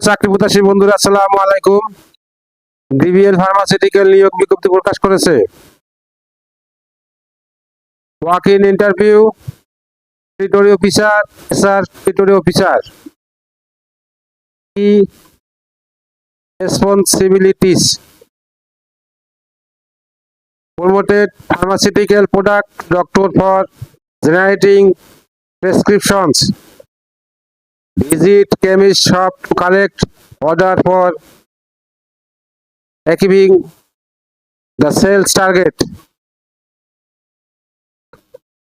চাকরি প্রত্যাশী বন্ধুরা, আসসালামু আলাইকুম। ডিবিএল ফার্মাসিউটিক্যাল নিয়োগ বিজ্ঞপ্তি প্রকাশ করেছে। Walk in interview, territory officer, territory officer. কি responsibilities? promoted pharmaceutical product doctor for generating prescriptions. Visit chemist shop to collect order for achieving the sales target.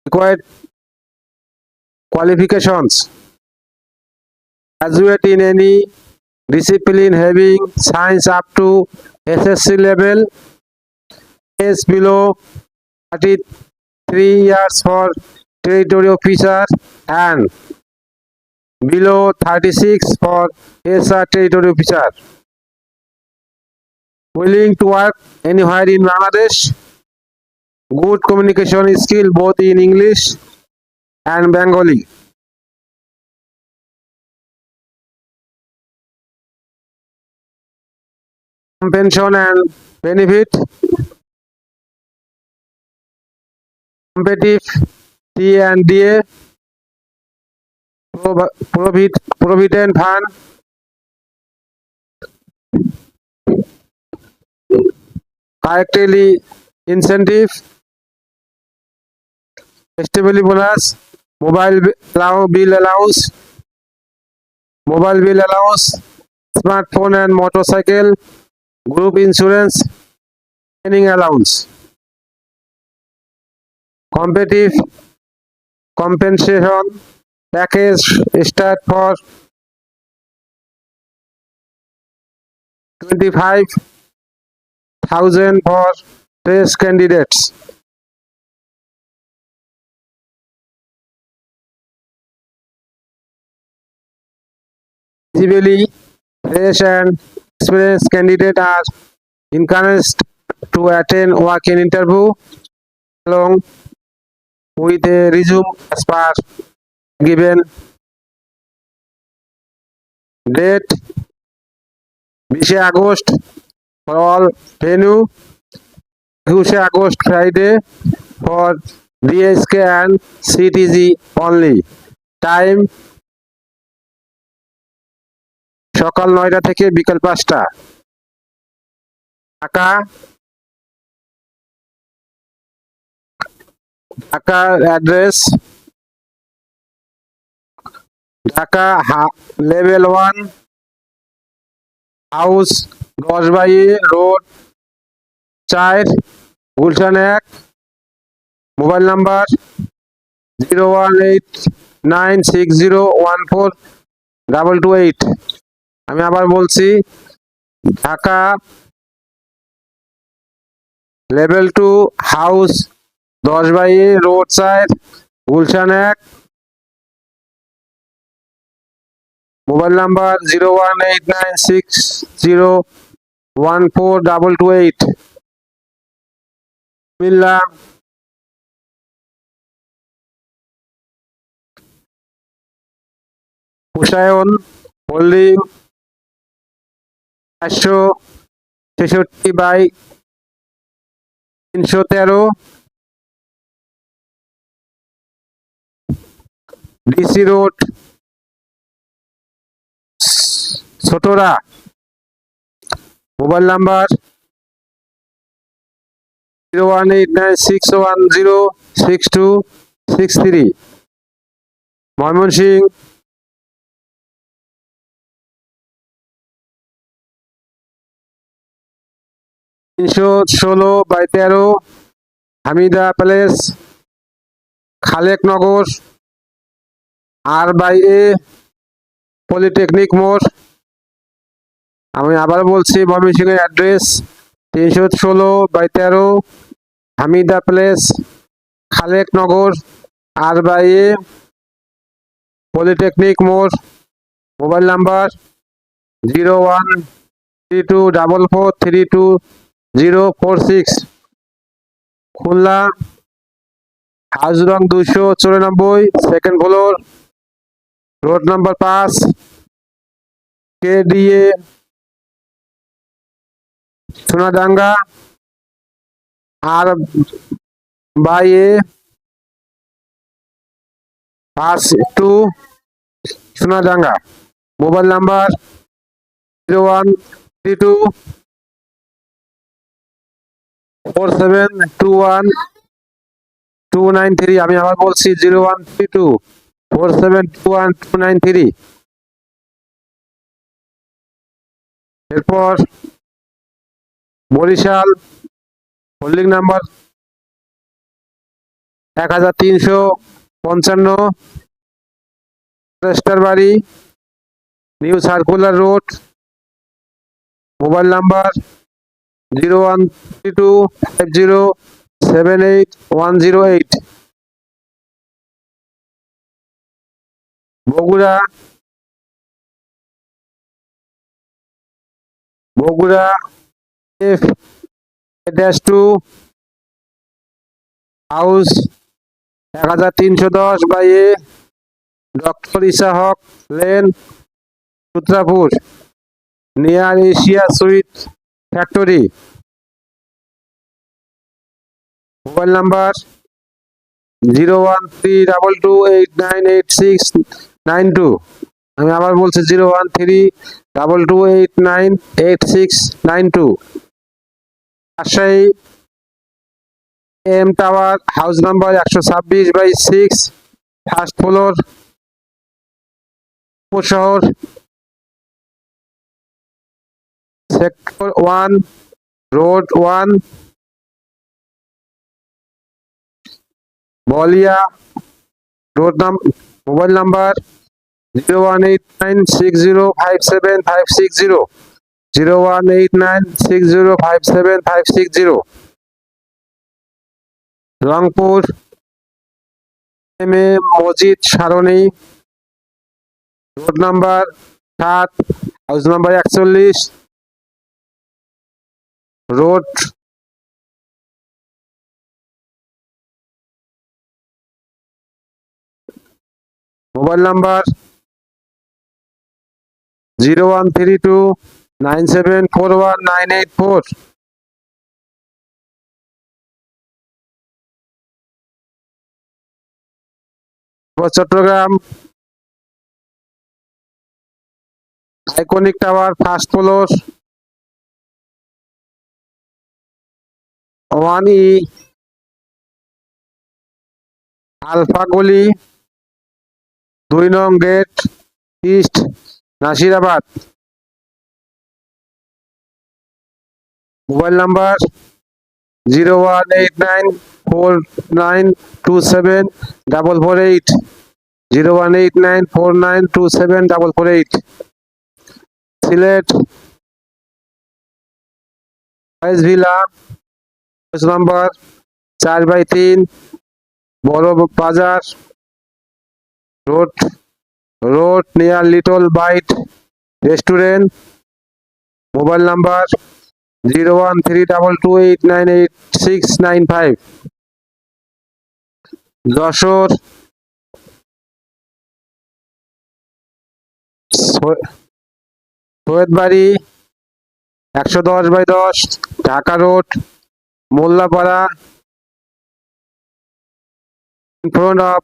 Required qualifications: graduate in any discipline having science up to SSC level, age below 33 years for territory officer and below 36 for SR territory officer. Willing to work anywhere in Bangladesh. Good communication skill both in English and Bengali. Pension and benefit: competitive C&DA, provident fund, correctly incentive, festival bonus, mobile bill allowance, smartphone and motorcycle, group insurance, training allowance. Competitive compensation package start for 25,000 for fresh candidates. Visibly fresh and experienced candidates are encouraged to attend walk-in interview along with a resume as per given. Date 20 August for all venue, 21 August Friday for DSK and CTG only. Time সকাল 9টা থেকে বিকাল 5টা। Dhaka address: Dhaka level 1, house 10/A, road 4, Gulshan 1। Mobile number 01896014228। আমি আবার বলছি, Dhaka level 2, house 10/A, road 4, Gulshan 1। Mobile number 01896014228। Comilla Hossain holding 466/313, DC road, Chhotra. Mobile number 01896106263। Mymensingh (316/13) Hamida palace, Khaleknagar, R/A, polytechnic মোড়। আমি আবার বলছি, ময়মনসিংহের address 316/13 Hamida place, Khaleknagar, R/A, polytechnic মোড়। Mobile number 013244320046। খুলনা হাজরং 294, second floor, road number 5, KDA Sonadanga R/A R2 Sonadanga. Mobile number 0132 4721 293। আমি আবার বলছি 0132 4721 293। এরপর বরিশাল হোল্ডিং নাম্বার 1355 ফরেস্টার বাড়ি new circular road. Mobile number 01325078 Bogura F-2 house 1310 by a doctor Ishaq lane Sutrapur near Asia sweet factory. Mobile number 0132289692। আমি আবার বলছি 0132289692। Rajshahi M tower house number 126/6 first floor Upashahar sector 1 road 1 Baliya road mobile number 0189605756 0189605756। Rangpur M A. Majid Sarani road number 7 house number 41 road mobile number 0132974194। Chittagong iconic tower first floor 1E alpha গলি 2 নং gate east Nasirabad. Mobile number 018949274448 018949274448। Sylhet Foyez villa house number 4/3 Boro Bazar road near little bite restaurant. Mobile number 0132289695। Jashore Syedbari 110/10 Dhaka road Mollapara in front of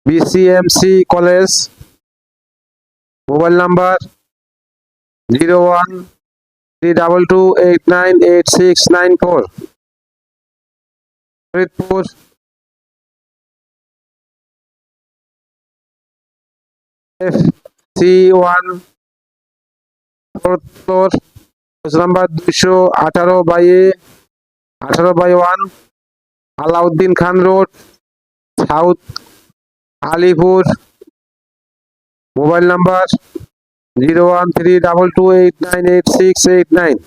BCMC college. Mobile number 0132289694। Faridpur FC1 fourth house number 218/1 Alauddin Khan road south Alipur. Mobile number 0132289689।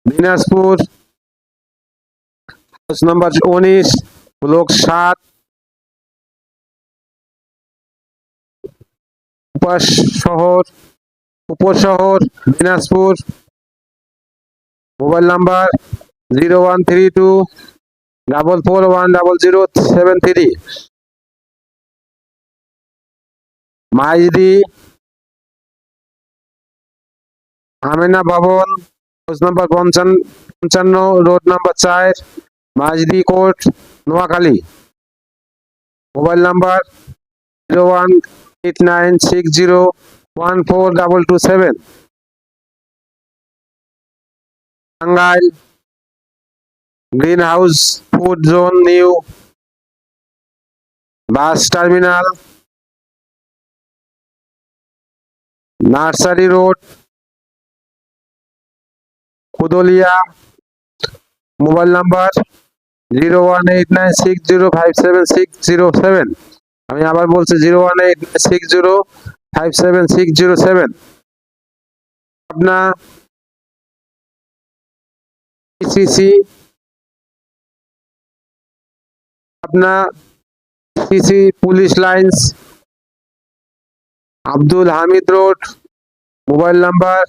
Dinajpur house number 19 block 7 Upashahar Dinajpur. Mobile number 0132441007 3। Maijdi Amena Bhaban, house number 55, road number 4, Maijdi court, Noakhali. Mobile number 018960142227। Tangail green house food zone new bus terminal, nursery road, Kudalia. Mobile number 018960576607। আমি আবার বলছি 018960576607। Pabna CC, Pabna CC police lines, Abdul Hamid road. Mobile number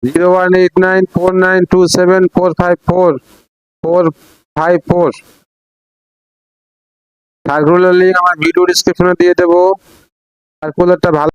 01894927454454। Circular link আমার video ডিসক্রিপশনে দিয়ে দেবো। সার্কুলারটা ভালো